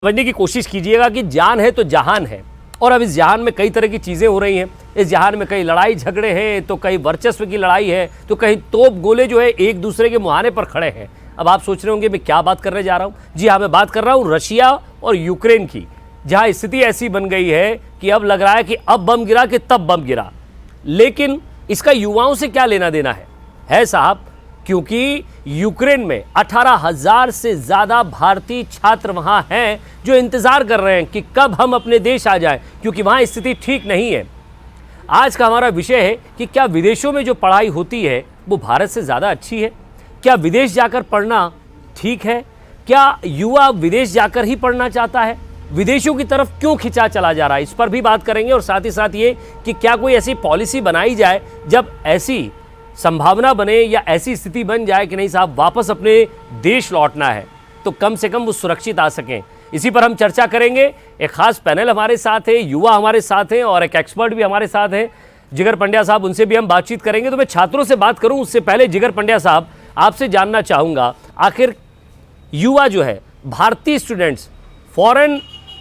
समझने की कोशिश कीजिएगा कि जान है तो जहान है। और अब इस जहान में कई तरह की चीज़ें हो रही हैं। इस जहान में कई लड़ाई झगड़े हैं, तो कई वर्चस्व की लड़ाई है, तो कहीं तोप गोले जो है एक दूसरे के मुहाने पर खड़े हैं। अब आप सोच रहे होंगे मैं क्या बात करने जा रहा हूँ। जी हाँ, मैं बात कर रहा हूँ रशिया और यूक्रेन की, जहाँ स्थिति ऐसी बन गई है कि अब लग रहा है कि अब बम गिरा कि तब बम गिरा। लेकिन इसका युवाओं से क्या लेना देना है साहब, क्योंकि यूक्रेन में 18,000 से ज़्यादा भारतीय छात्र वहाँ हैं जो इंतज़ार कर रहे हैं कि कब हम अपने देश आ जाएं, क्योंकि वहाँ स्थिति ठीक नहीं है। आज का हमारा विषय है कि क्या विदेशों में जो पढ़ाई होती है वो भारत से ज़्यादा अच्छी है? क्या विदेश जाकर पढ़ना ठीक है? क्या युवा विदेश जाकर ही पढ़ना चाहता है? विदेशों की तरफ क्यों खिंचा चला जा रहा है, इस पर भी बात करेंगे। और साथ ही साथ ये कि क्या कोई ऐसी पॉलिसी बनाई जाए जब ऐसी संभावना बने या ऐसी स्थिति बन जाए कि नहीं साहब वापस अपने देश लौटना है, तो कम से कम वो सुरक्षित आ सकें। इसी पर हम चर्चा करेंगे। एक खास पैनल हमारे साथ है, युवा हमारे साथ हैं और एक एक्सपर्ट भी हमारे साथ हैं, जिगर पंड्या साहब, उनसे भी हम बातचीत करेंगे। तो मैं छात्रों से बात करूं उससे पहले जिगर पंड्या साहब आपसे जानना चाहूँगा, आखिर युवा जो है, भारतीय स्टूडेंट्स फॉरेन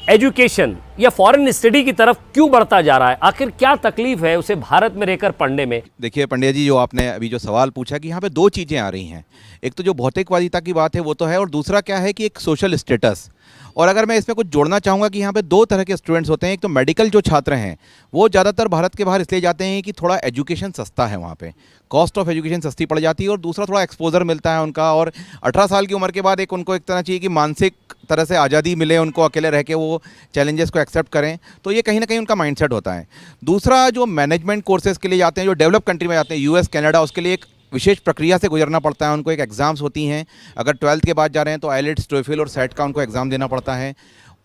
एजुकेशन या फॉरेन स्टडी की तरफ क्यों बढ़ता जा रहा है? आखिर क्या तकलीफ है उसे भारत में रहकर पढ़ने में? देखिए पंड्या जी, जो आपने अभी जो सवाल पूछा कि यहाँ पे दो चीज़ें आ रही हैं। एक तो जो भौतिकवादिता की बात है वो तो है, और दूसरा क्या है कि एक सोशल स्टेटस। और अगर मैं इसमें कुछ जोड़ना चाहूँगा कि यहाँ पे दो तरह के स्टूडेंट्स होते हैं। एक तो मेडिकल जो छात्र हैं वो ज़्यादातर भारत के बाहर इसलिए जाते हैं कि थोड़ा एजुकेशन सस्ता है, वहाँ पे कॉस्ट ऑफ एजुकेशन सस्ती पड़ जाती है, और दूसरा थोड़ा एक्सपोजर मिलता है उनका। और 18 साल की उम्र के बाद एक उनको एक तरह चाहिए कि मानसिक तरह से आज़ादी मिले उनको, अकेले रह के वो चैलेंजेस को एक्सेप्ट करें। तो ये कहीं ना कहीं उनका माइंडसेट होता है। दूसरा जो मैनेजमेंट कोर्सेज के लिए जाते हैं, जो डेवलप कंट्री में जाते हैं, यूएस कनाडा, उसके लिए एक विशेष प्रक्रिया से गुजरना पड़ता है उनको। एक एग्ज़ाम्स होती हैं, अगर 12th के बाद जा रहे हैं तो आईलेट्स, टोएफल और सेट का उनको एग्ज़ाम देना पड़ता है।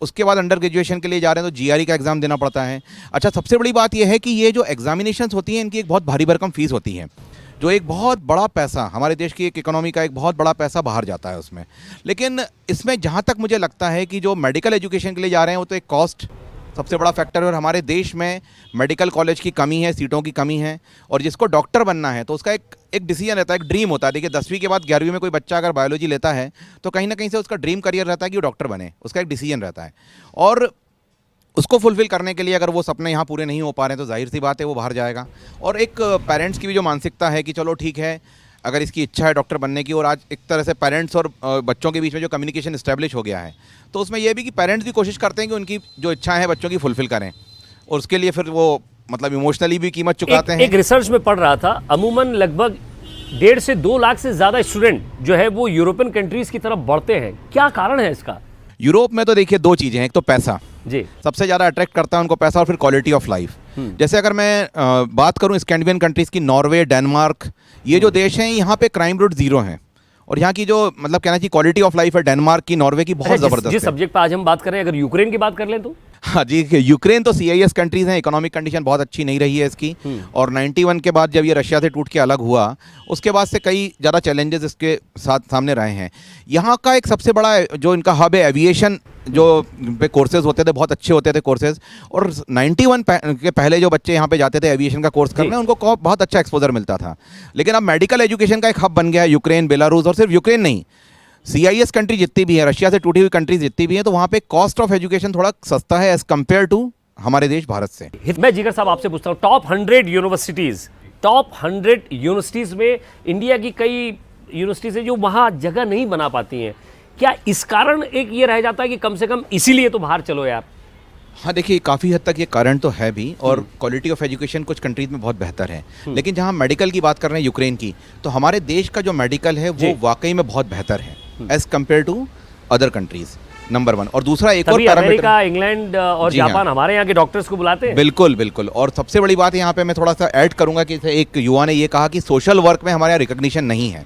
उसके बाद अंडर ग्रेजुएशन के लिए जा रहे हैं तो जीआरई का एग्ज़ाम देना पड़ता है। अच्छा, सबसे बड़ी बात यह है कि ये जो एग्जामिनेशंस होती हैं इनकी एक बहुत भारी भरकम फीस होती है, जो एक बहुत बड़ा पैसा हमारे देश की एक इकोनॉमी का एक बहुत बड़ा पैसा बाहर जाता है उसमें। लेकिन इसमें जहाँ तक मुझे लगता है कि जो मेडिकल एजुकेशन के लिए जा रहे हैं वो तो एक कॉस्ट सबसे बड़ा फैक्टर है। और हमारे देश में मेडिकल कॉलेज की कमी है, सीटों की कमी है, और जिसको डॉक्टर बनना है तो उसका एक डिसीजन रहता है, एक ड्रीम होता है। देखिए 10वीं के बाद 11वीं में कोई बच्चा अगर बायोलॉजी लेता है तो कहीं ना कहीं से उसका ड्रीम करियर रहता है कि वो डॉक्टर बने, उसका एक डिसीजन रहता है। और उसको फुलफिल करने के लिए अगर वो सपने यहाँ पूरे नहीं हो पा रहे हैं तो जाहिर सी बात है वो बाहर जाएगा। और एक पेरेंट्स की भी जो मानसिकता है कि चलो ठीक है, अगर इसकी इच्छा है डॉक्टर बनने की, और आज एक तरह से पेरेंट्स और बच्चों के बीच में जो कम्युनिकेशन इस्टेब्लिश हो गया है, तो उसमें यह भी कि पेरेंट्स भी कोशिश करते हैं कि उनकी जो इच्छाएं हैं बच्चों की फुलफिल करें, और उसके लिए फिर वो मतलब इमोशनली भी कीमत चुकाते हैं। एक रिसर्च में पढ़ रहा था, अमूमन लगभग 1.5 से 2 लाख से ज़्यादा स्टूडेंट जो है वो यूरोपियन कंट्रीज़ की तरफ बढ़ते हैं। क्या कारण है इसका? यूरोप में तो देखिए दो चीज़ें हैं। एक तो पैसा जी, सबसे ज़्यादा अट्रैक्ट करता है उनको, पैसा, और फिर क्वालिटी ऑफ लाइफ। जैसे अगर मैं बात करूं स्कैंडिनेवियन कंट्रीज़ की, नॉर्वे, डेनमार्क, ये जो देश हैं यहाँ पे क्राइम रेट 0 है, और यहाँ की जो मतलब कहना चाहिए क्वालिटी ऑफ लाइफ है डेनमार्क की, नॉर्वे की बहुत ज़बरदस्त है। जिस सब्जेक्ट पर आज हम बात कर रहे हैं, अगर यूक्रेन की बात कर लें तो हाँ जी, यूक्रेन तो CIS कंट्रीज़ हैं, इकोनॉमिक कंडीशन बहुत अच्छी नहीं रही है इसकी। और 91 के बाद जब ये रशिया से टूट के अलग हुआ, उसके बाद से कई ज़्यादा चैलेंजेस इसके साथ सामने रहे हैं। यहाँ का एक सबसे बड़ा जो इनका हब है एविएशन, जो पे कोर्सेज होते थे बहुत अच्छे होते थे कोर्सेज, और 91 के पहले जो बच्चे यहाँ पे जाते थे एविएशन का कोर्स करने, उनको बहुत अच्छा एक्सपोजर मिलता था। लेकिन अब मेडिकल एजुकेशन का एक हब बन गया है यूक्रेन, बेलारूस, और सिर्फ यूक्रेन नहीं, CIS कंट्री जितनी भी है, रशिया से टूटी हुई कंट्रीज जितनी भी हैं, तो वहाँ पे कॉस्ट ऑफ एजुकेशन थोड़ा सस्ता है एज कम्पेयर टू हमारे देश भारत से। मैं जिगर साहब आपसे पूछता हूँ, टॉप 100 यूनिवर्सिटीज़ में इंडिया की कई यूनिवर्सिटीज़ हैं जो वहाँ जगह नहीं बना पाती हैं। क्या इस कारण एक ये रह जाता है कि कम से कम इसीलिए तो बाहर चलो यार? हाँ देखिए, काफ़ी हद तक ये कारण तो है भी, और क्वालिटी ऑफ एजुकेशन कुछ कंट्रीज़ में बहुत बेहतर है। लेकिन जहाँ मेडिकल की बात कर रहे हैं यूक्रेन की, तो हमारे देश का जो मेडिकल है वो वाकई में बहुत बेहतर है as compare to other countries, number 1। और दूसरा एक और अमेरिका, इंग्लैंड और जापान हमारे यहाँ के डॉक्टर्स को बुलाते हैं। बिल्कुल बिल्कुल। और सबसे बड़ी बात यहाँ पे मैं थोड़ा सा ऐड करूँगा कि एक युवा ने ये कहा कि सोशल वर्क में हमारे यहाँ रिकॉग्निशन नहीं है,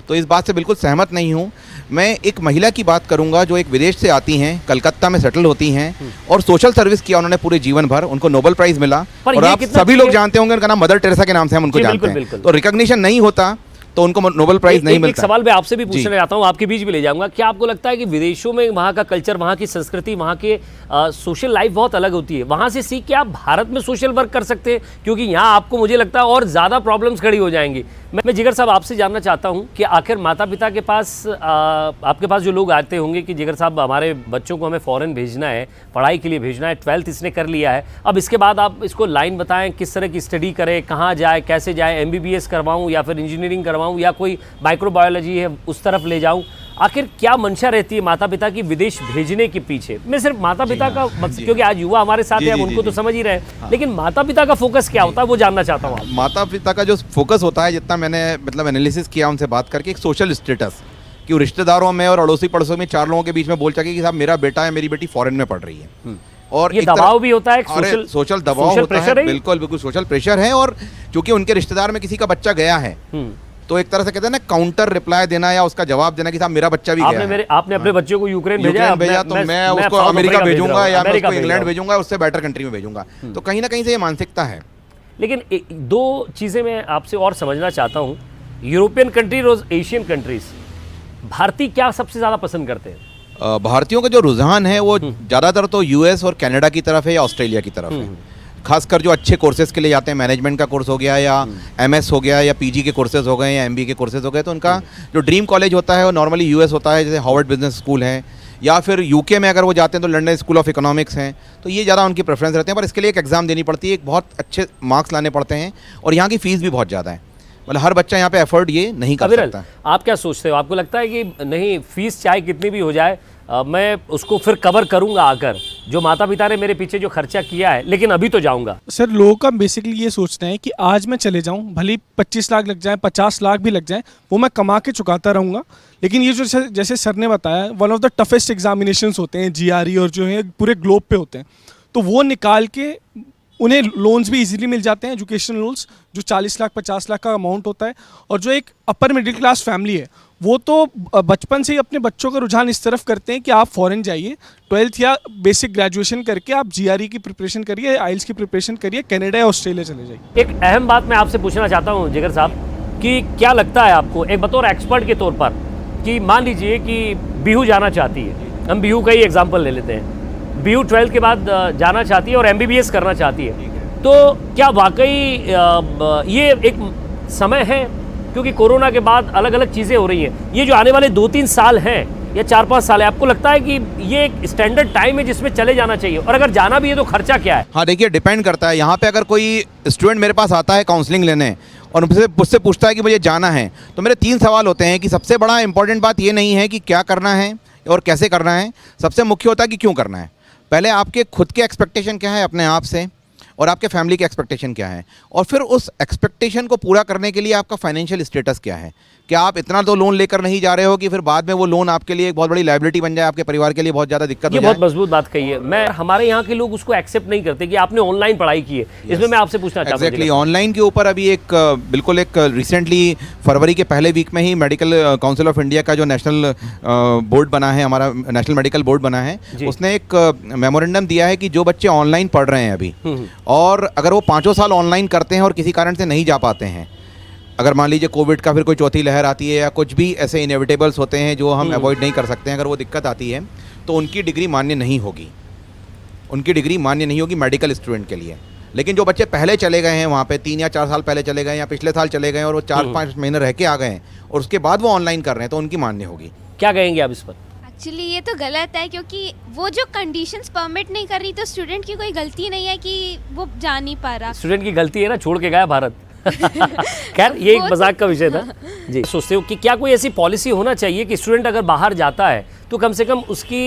तो इस बात से बिल्कुल सहमत नहीं हूँ। मैं एक महिला की बात करूँगा जो एक विदेश से आती हैं, कलकत्ता में सेटल होती हैं, और सोशल सर्विस किया उन्होंने पूरे जीवन भर, उनको नोबेल प्राइज़ मिला। और आप सभी लोग जानते होंगे, उनका नाम मदर टेरेसा के नाम से हम उनको जानते हैं। तो रिकॉग्निशन नहीं होता तो उनको नोबेल प्राइज नहीं मिलता। एक सवाल मैं आपसे भी पूछना चाहता हूँ, आपके बीच भी ले जाऊंगा। क्या आपको लगता है कि विदेशों में वहाँ का कल्चर, वहाँ की संस्कृति, वहाँ के सोशल लाइफ बहुत अलग होती है, वहाँ से सीख के आप भारत में सोशल वर्क कर सकते हैं? क्योंकि यहाँ आपको मुझे लगता है और ज़्यादा प्रॉब्लम्स खड़ी हो जाएंगी। मैं जिगर साहब आपसे जानना चाहता हूँ कि आखिर माता पिता के पास, आपके पास जो लोग आते होंगे कि जिगर साहब हमारे बच्चों को हमें फ़ॉरेन भेजना है, पढ़ाई के लिए भेजना है, 12th इसने कर लिया है, अब इसके बाद आप इसको लाइन बताएं किस तरह की स्टडी करे, कहाँ जाए, कैसे जाए, MBBS करवाऊँ या फिर इंजीनियरिंग करवाऊँ या कोई माइक्रोबायोलॉजी है उस तरफ ले जाऊँ? आखिर क्या मंशा रहती है माता पिता की विदेश भेजने के पीछे? मैं सिर्फ माता पिता का मकसद, क्योंकि आज युवा हमारे साथ है, उनको तो समझ ही रहे हैं, लेकिन माता पिता का फोकस क्या होता है वो जानना चाहता हूँ। माता पिता का जो फोकस होता है, जितना मैंने मतलब एनालिसिस किया उनसे बात करके, एक सोशल स्टेटस कि वो रिश्तेदारों में और अड़ोसी पड़ोसों में 4 लोगों के बीच में बोल सके कि साहब मेरा बेटा है, मेरी बेटी फॉरेन में पढ़ रही है। और ये दबाव भी होता है, सोशल दबाव होता है, बिल्कुल बिल्कुल सोशल प्रेशर है। और क्योंकि उनके रिश्तेदार में किसी का बच्चा गया है, तो एक तरह से कहते हैं ना काउंटर रिप्लाई देना या उसका जवाब देना कि साहब मेरा बच्चा भी गया है। आपने अपने बच्चे को यूक्रेन भेजा, तो मैं उसको अमेरिका भेजूंगा या मैं उसको इंग्लैंड भेजूंगा, उससे बेटर कंट्री में भेजूंगा। तो कहीं ना कहीं से ये मानसिकता है। लेकिन 2 चीज़ें मैं आपसे और समझना चाहता हूँ। यूरोपियन कंट्रीज और एशियन कंट्रीज, भारतीय क्या सबसे ज़्यादा पसंद करते हैं? भारतीयों का जो रुझान है वो ज़्यादातर तो US और कनाडा की तरफ है या ऑस्ट्रेलिया की तरफ है। खासकर जो अच्छे कोर्सेज के लिए जाते हैं, मैनेजमेंट का कोर्स हो गया या MS हो गया या PG के कोर्सेज हो गए या MBA के कोर्सेज हो गए, तो उनका जो ड्रीम कॉलेज होता है वो नॉर्मली US होता है, जैसे हार्वर्ड बिजनेस स्कूल है, या फिर UK में अगर वो जाते हैं तो लंदन स्कूल ऑफ इकोनॉमिक्स हैं। तो ये ज़्यादा उनकी प्रेफरेंस रहते हैं, पर इसके लिए एक एग्ज़ाम देनी पड़ती है, एक बहुत अच्छे मार्क्स लाने पड़ते हैं, और यहाँ की फ़ीस भी बहुत ज़्यादा है। मतलब हर बच्चा यहाँ पे एफर्ट ये नहीं कर सकता। आप क्या सोचते हो? आपको लगता है कि नहीं, फीस चाहे कितनी भी हो जाए, मैं उसको फिर कवर करूंगा आकर, जो माता पिता ने मेरे पीछे जो खर्चा किया है, लेकिन अभी तो जाऊंगा? सर, लोगों का बेसिकली ये सोचना है कि आज मैं चले जाऊं, भले 25 लाख लग जाए, 50 लाख भी लग जाए, वो मैं कमा के चुकाता रहूंगा। लेकिन ये जो जैसे सर ने बताया, one of the toughest examinations होते हैं GRE, और जो है पूरे ग्लोब पे होते हैं, तो वो निकाल के उन्हें लोन्स भी इजीली मिल जाते हैं, एजुकेशन लोन्स, जो 40 लाख 50 लाख का अमाउंट होता है। और जो एक अपर मिडिल क्लास फैमिली है, वो तो बचपन से ही अपने बच्चों का रुझान इस तरफ करते हैं कि आप फॉरेन जाइए, 12th या बेसिक ग्रेजुएशन करके आप GRE की प्रिपरेशन करिए, IELTS की प्रिपरेशन करिए, कनाडा या ऑस्ट्रेलिया चले जाइए। एक अहम बात मैं आपसे पूछना चाहता हूँ जिगर साहब, कि क्या लगता है आपको, एक बतौर एक्सपर्ट के तौर पर, कि मान लीजिए कि बीहू जाना चाहती है, हम बीहू का ही एग्जाम्पल ले लेते हैं, बीहू 12th के बाद जाना चाहती है और MBBS करना चाहती है, तो क्या वाकई ये एक समय है? क्योंकि कोरोना के बाद अलग अलग चीज़ें हो रही हैं, ये जो आने वाले 2-3 साल हैं या 4-5 साल है, आपको लगता है कि ये एक स्टैंडर्ड टाइम है जिसमें चले जाना चाहिए? और अगर जाना भी है तो खर्चा क्या है? हाँ देखिए, डिपेंड करता है। यहाँ पे अगर कोई स्टूडेंट मेरे पास आता है काउंसलिंग लेने और मुझसे पूछता है कि मुझे जाना है, तो मेरे 3 सवाल होते हैं कि सबसे बड़ा इंपॉर्टेंट बात ये नहीं है कि क्या करना है और कैसे करना है, सबसे मुख्य होता है कि क्यों करना है। पहले आपके खुद के एक्सपेक्टेशन क्या है अपने आप से, और आपके फैमिली के एक्सपेक्टेशन क्या है, और फिर उस एक्सपेक्टेशन को पूरा करने के लिए आपका फाइनेंशियल स्टेटस क्या है। क्या आप इतना तो लोन लेकर नहीं जा रहे हो कि फिर बाद में वो लोन आपके लिए एक बहुत बड़ी लायबिलिटी बन जाए, आपके परिवार के लिए बहुत ज़्यादा दिक्कत हो जाए। ये बहुत मजबूत बात कही है। मैं हमारे यहाँ के लोग उसको एक्सेप्ट नहीं करते कि आपने ऑनलाइन पढ़ाई की है। इसमें मैं आपसे पूछना चाहता हूँ। एक्जैक्टली, ऑनलाइन के ऊपर अभी बिल्कुल एक रिसेंटली फरवरी के पहले वीक में ही मेडिकल काउंसिल ऑफ इंडिया का जो नेशनल बोर्ड बना है, हमारा नेशनल मेडिकल बोर्ड बना है, उसने एक मेमोरेंडम दिया है कि जो बच्चे ऑनलाइन पढ़ रहे हैं अभी, और अगर वो 5 साल ऑनलाइन करते हैं और किसी कारण से नहीं जा पाते हैं, अगर मान लीजिए कोविड का फिर कोई चौथी लहर आती है या कुछ भी ऐसे इनएविटेबल्स होते हैं जो हम अवॉइड नहीं कर सकते हैं, अगर वो दिक्कत आती है तो उनकी डिग्री मान्य नहीं होगी, उनकी डिग्री मान्य नहीं होगी मेडिकल स्टूडेंट के लिए। लेकिन जो बच्चे पहले चले गए हैं वहाँ पे 3 या 4 साल पहले चले गए या पिछले साल चले गए और वो 4-5 महीने रह के आ गए हैं और उसके बाद वो ऑनलाइन कर रहे हैं, तो उनकी मान्य होगी। क्या कहेंगे आप इस पर? एक्चुअली ये तो गलत है, क्योंकि वो जो कंडीशंस परमिट नहीं कर रही, तो स्टूडेंट की कोई गलती नहीं है कि वो जा नहीं पा रहा। स्टूडेंट की गलती है ना, छोड़ के गया भारत। खैर, ये एक मजाक का विषय था जी। सोचते हो कि क्या कोई ऐसी पॉलिसी होना चाहिए कि स्टूडेंट अगर बाहर जाता है तो कम से कम उसकी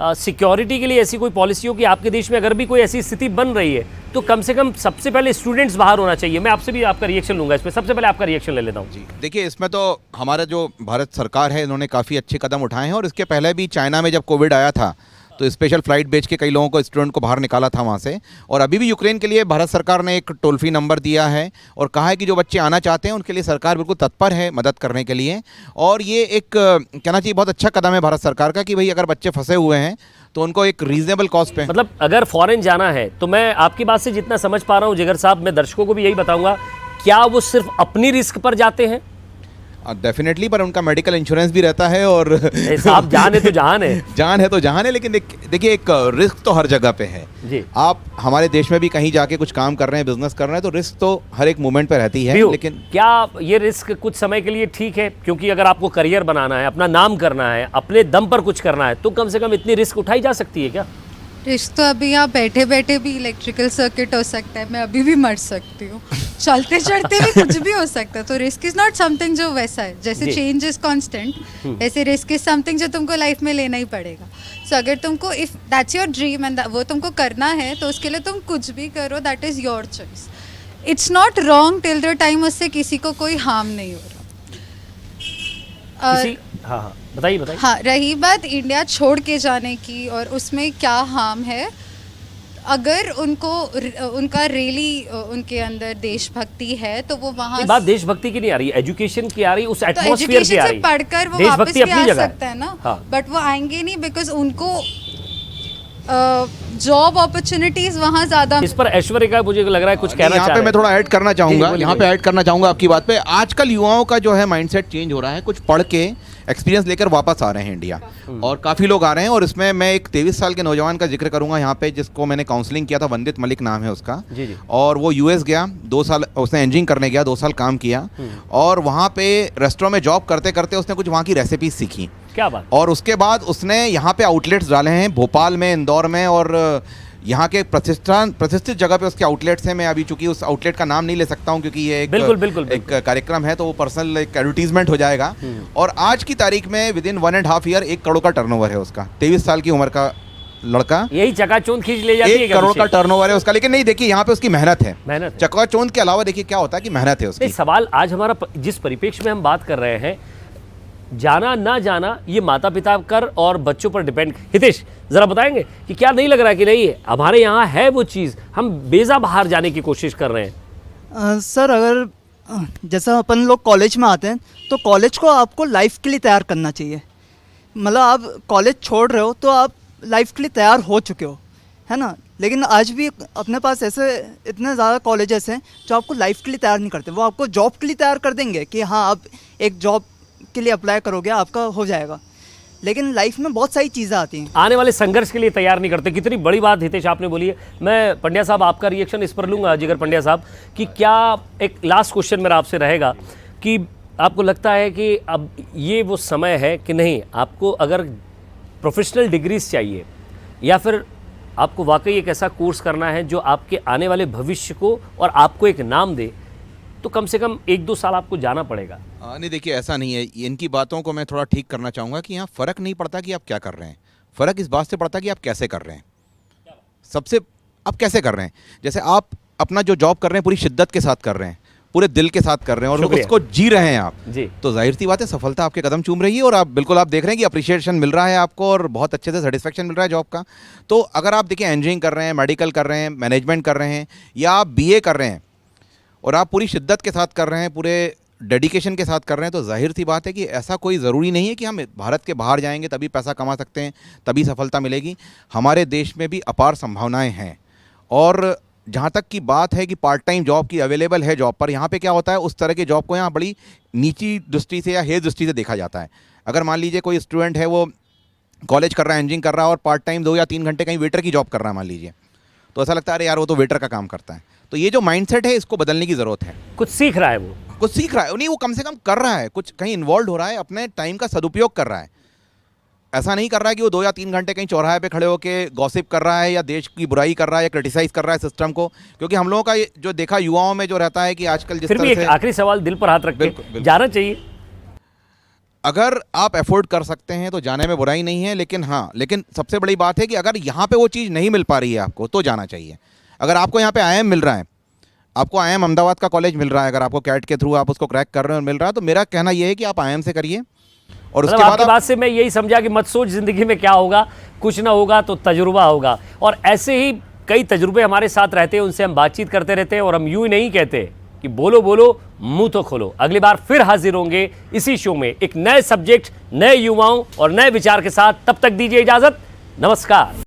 सिक्योरिटी के लिए ऐसी कोई पॉलिसी हो कि आपके देश में अगर भी कोई ऐसी स्थिति बन रही है तो कम से कम सबसे पहले स्टूडेंट्स बाहर होना चाहिए? मैं आपसे भी आपका रिएक्शन लूंगा इस पर, सबसे पहले आपका रिएक्शन ले लेता हूँ जी। देखिए, इसमें तो हमारा जो भारत सरकार है, इन्होंने काफ़ी अच्छे कदम उठाए हैं, और इसके पहले भी चाइना में जब कोविड आया था तो स्पेशल फ्लाइट भेज के कई लोगों को, स्टूडेंट को बाहर निकाला था वहाँ से। और अभी भी यूक्रेन के लिए भारत सरकार ने एक टोल फ्री नंबर दिया है और कहा है कि जो बच्चे आना चाहते हैं उनके लिए सरकार बिल्कुल तत्पर है मदद करने के लिए। और ये एक कहना चाहिए बहुत अच्छा कदम है भारत सरकार का कि भाई अगर बच्चे फंसे हुए हैं तो उनको एक रीजनेबल कॉस्ट पे, मतलब अगर फॉरेन जाना है तो मैं आपकी बात से जितना समझ पा रहा हूँ जिगर साहब, मैं दर्शकों को भी यही बताऊंगा, क्या वो सिर्फ अपनी रिस्क पर जाते हैं? डेफिनेटली, पर उनका मेडिकल इंश्योरेंस भी रहता है और साहब जान है तो जहान है। जान है तो जहान है, लेकिन देखिए एक रिस्क तो हर जगह पे है जी। आप हमारे देश में भी कहीं जाके कुछ काम कर रहे हैं, बिजनेस कर रहे हैं, तो रिस्क तो हर एक मोमेंट पे रहती है। लेकिन क्या ये रिस्क कुछ समय के लिए ठीक है? क्योंकि अगर आपको करियर बनाना है, अपना नाम करना है, अपने दम पर कुछ करना है, तो कम से कम इतनी रिस्क उठाई जा सकती है क्या? रिस्क तो अभी यहाँ बैठे बैठे भी इलेक्ट्रिकल सर्किट हो सकता है, मैं अभी भी मर सकती हूँ, चलते चढ़ते भी कुछ भी हो सकता है। तो रिस्क इज नॉट समथिंग जो वैसा है, जैसे चेंज इज कांस्टेंट, ऐसे रिस्क इज समथिंग जो तुमको लाइफ में लेना ही पड़ेगा। सो अगर तुमको if that's your dream and वो तुमको करना है, तो उसके लिए तुम कुछ भी करो, that is your choice. It's not wrong till the time उससे किसी को कोई हार्म नहीं हो रहा। हाँ, बताइए। हाँ, रही बात इंडिया छोड़ के जाने की और उसमें क्या हार्म है, अगर उनको उनका रियली उनके अंदर देशभक्ति है तो वो वहाँ बात देशभक्ति की नहीं आ रही, एजुकेशन की आ रही, उस तो एटमॉस्फेयर की आ रही। पढ़कर वो वापस भी आ सकता है ना, बट वो आएंगे नहीं बिकॉज उनको जॉब अपॉर्चुनिटीज वहाँ ज्यादा। इस पर ऐश्वर्य का मुझे लग रहा है कुछ कहना चाह रहे हैं। यहाँ पे मैं थोड़ा ऐड करना चाहूँगा, यहाँ पे ऐड करना चाहूँगा आपकी बात पे। आजकल युवाओं का जो है माइंडसेट चेंज हो रहा है, कुछ पढ़ के एक्सपीरियंस लेकर वापस आ रहे हैं इंडिया, और काफ़ी लोग आ रहे हैं। और इसमें मैं एक 23 साल के नौजवान का जिक्र करूंगा यहाँ पे, जिसको मैंने काउंसलिंग किया था, वंदित मलिक नाम है उसका। जी। और वो यूएस गया, 2 साल उसने इंजीनियरिंग करने गया, 2 साल काम किया, और वहाँ पे रेस्टोरेंट में जॉब करते करते उसने कुछ वहाँ की रेसिपीज सीखी। क्या बात। और उसके बाद उसने यहाँ पे आउटलेट्स डाले हैं, भोपाल में, इंदौर में, और यहाँ के प्रतिष्ठित जगह पे उसके आउटलेट्स हैं। मैं अभी चूंकि उस आउटलेट का नाम नहीं ले सकता हूँ क्योंकि ये बिल्कुल। एक कार्यक्रम है, तो वो पर्सनल एक एडवर्टीजमेंट हो जाएगा। और आज की तारीख में विदिन 1.5 ईयर 1 करोड़ का टर्नओवर है उसका। 23 साल की उम्र का लड़का, यही चकाचौंध खींच ले जाती है। 1 करोड़ का टर्नओवर है उसका। लेकिन नहीं, देखिए यहाँ पे उसकी मेहनत है। चकाचौंध के अलावा देखिए क्या होता है कि मेहनत है उसकी। सवाल आज हमारा जिस परिप्रेक्ष्य में हम बात कर रहे हैं, जाना ना जाना ये माता पिता कर और बच्चों पर डिपेंड। हितेश जरा बताएंगे कि क्या नहीं लग रहा कि नहीं हमारे यहाँ है वो चीज़, हम बेजा बाहर जाने की कोशिश कर रहे हैं? सर, अगर जैसा अपन लोग कॉलेज में आते हैं तो कॉलेज को आपको लाइफ के लिए तैयार करना चाहिए। मतलब आप कॉलेज छोड़ रहे हो तो आप लाइफ के लिए तैयार हो चुके हो, है ना। लेकिन आज भी अपने पास ऐसे इतने ज़्यादा कॉलेजेस हैं जो आपको लाइफ के लिए तैयार नहीं करते। वो आपको जॉब के लिए तैयार कर देंगे कि हाँ आप एक जॉब के लिए अप्लाई करोगे, आपका हो जाएगा। लेकिन लाइफ में बहुत सारी चीज़ें आती हैं, आने वाले संघर्ष के लिए तैयार नहीं करते। कितनी बड़ी बात हितेश आपने बोली है। मैं पंड्या साहब आपका रिएक्शन इस पर लूँगा, जिगर पंड्या साहब, कि क्या एक लास्ट क्वेश्चन मेरा आपसे रहेगा कि आपको लगता है कि अब ये वो समय है कि नहीं, आपको अगर प्रोफेशनल डिग्रीज चाहिए या फिर आपको वाकई एक ऐसा कोर्स करना है जो आपके आने वाले भविष्य को और आपको एक नाम दे, तो कम से कम 1-2 साल आपको जाना पड़ेगा? नहीं, देखिए ऐसा नहीं है। इनकी बातों को मैं थोड़ा ठीक करना चाहूँगा कि यहाँ फ़र्क नहीं पड़ता कि आप क्या कर रहे हैं, फ़र्क इस बात से पड़ता है कि आप कैसे कर रहे हैं। सबसे आप कैसे कर रहे हैं। जैसे आप अपना जो जॉब कर रहे हैं पूरी शिद्दत के साथ कर रहे हैं, पूरे दिल के साथ कर रहे हैं और उसको जी रहे हैं आप जी, तो जाहिर सी बात है सफलता आपके कदम चूम रही है। और आप बिल्कुल आप देख रहे हैं कि अप्रिशिएशन मिल रहा है आपको और बहुत अच्छे से सेटिस्फेक्शन मिल रहा है जॉब का। तो अगर आप देखिए इंजीनियरिंग कर रहे हैं, मेडिकल कर रहे हैं, मैनेजमेंट कर रहे हैं, या आप BA कर रहे हैं और आप पूरी शिद्दत के साथ कर रहे हैं, पूरे डेडिकेशन के साथ कर रहे हैं, तो जाहिर सी बात है कि ऐसा कोई ज़रूरी नहीं है कि हम भारत के बाहर जाएंगे तभी पैसा कमा सकते हैं, तभी सफलता मिलेगी। हमारे देश में भी अपार संभावनाएं हैं। और जहाँ तक की बात है कि पार्ट टाइम जॉब की अवेलेबल है जॉब पर, यहाँ पे क्या होता है उस तरह के जॉब को यहाँ बड़ी नीची दृष्टि से या हेय दृष्टि से देखा जाता है। अगर मान लीजिए कोई स्टूडेंट है, वो कॉलेज कर रहा है, इंजीनियरिंग कर रहा है और पार्ट टाइम 2 या 3 घंटे कहीं वेटर की जॉब कर रहा है मान लीजिए, तो ऐसा लगता है अरे यार वो तो वेटर का काम करता है। तो ये जो माइंडसेट है इसको बदलने की ज़रूरत है। कुछ सीख रहा है, वो कुछ सीख रहा है नहीं, वो कम से कम कर रहा है, कुछ कहीं इन्वॉल्व हो रहा है, अपने टाइम का सदुपयोग कर रहा है। ऐसा नहीं कर रहा है कि वो 2 या 3 घंटे कहीं चौराहे पे खड़े होकर गॉसिप कर रहा है या देश की बुराई कर रहा है या क्रिटिसाइज कर रहा है सिस्टम को। क्योंकि हम लोगों का जो देखा युवाओं में जो रहता है कि आजकल जिस तरह से, आखिरी सवाल दिल पर हाथ रख के जाना चाहिए। अगर आप अफोर्ड कर सकते हैं तो जाने में बुराई नहीं है, लेकिन सबसे बड़ी बात है कि अगर यहाँ पे वो चीज़ नहीं मिल पा रही है आपको तो जाना चाहिए। अगर आपको यहाँ पे IIM मिल रहा है, आपको IIM अहमदाबाद का कॉलेज मिल रहा है, अगर आपको कैट के थ्रू आप उसको क्रैक कर रहे हो और मिल रहा है, तो मेरा कहना यह है कि आप IIM से करिए। और उसके बाद बात से मैं यही समझा कि मत सोच जिंदगी में क्या होगा, कुछ ना होगा तो तजुर्बा होगा। और ऐसे ही कई तजुर्बे हमारे साथ रहते हैं, उनसे हम बातचीत करते रहते हैं और हम यूं ही नहीं कहते कि बोलो बोलो मुंह तो खोलो। अगली बार फिर हाजिर होंगे इसी शो में एक नए सब्जेक्ट, नए युवाओं और नए विचार के साथ। तब तक दीजिए इजाजत, नमस्कार।